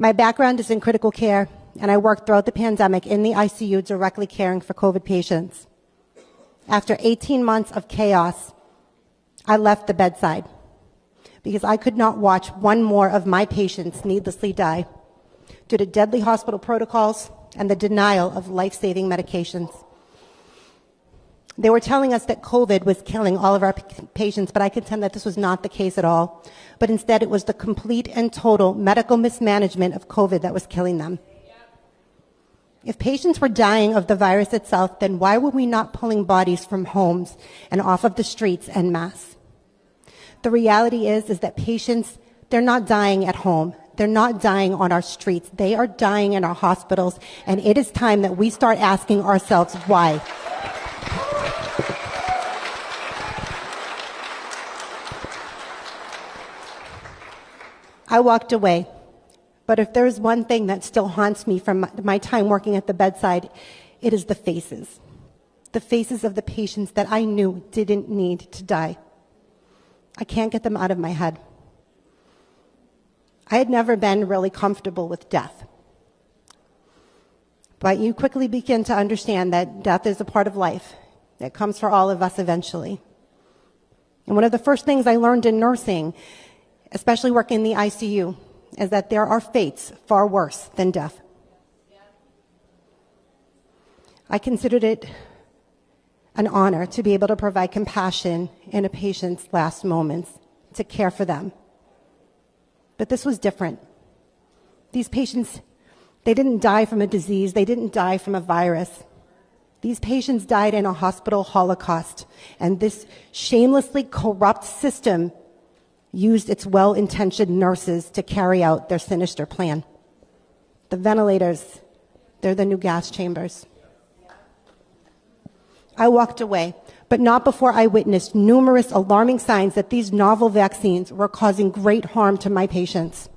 My background is in critical care, and I worked throughout the pandemic in the ICU directly caring for COVID patients. After 18 months of chaos, I left the bedside because I could not watch one more of my patients needlessly die due to deadly hospital protocols and the denial of life-saving medications. They were telling us that COVID was killing all of our patients, but I contend that this was not the case at all. But instead, it was the complete and total medical mismanagement of COVID that was killing them. If patients were dying of the virus itself, then why were we not pulling bodies from homes and off of the streets en masse? The reality is that patients, they're not dying at home. They're not dying on our streets. They are dying in our hospitals, and it is time that we start asking ourselves why. I walked away. But if there's one thing that still haunts me from my time working at the bedside, it is the faces. The faces of the patients that I knew didn't need to die. I can't get them out of my head. I had never been really comfortable with death. But you quickly begin to understand that death is a part of life. It comes for all of us eventually. And one of the first things I learned in nursing, especially working in the ICU, is that there are fates far worse than death. I considered it an honor to be able to provide compassion in a patient's last moments, to care for them. But this was different. These patients, they didn't die from a disease, they didn't die from a virus. These patients died in a hospital holocaust, and this shamelessly corrupt system used its well-intentioned nurses to carry out their sinister plan. The ventilators, they're the new gas chambers. I walked away, but not before I witnessed numerous alarming signs that these novel vaccines were causing great harm to my patients.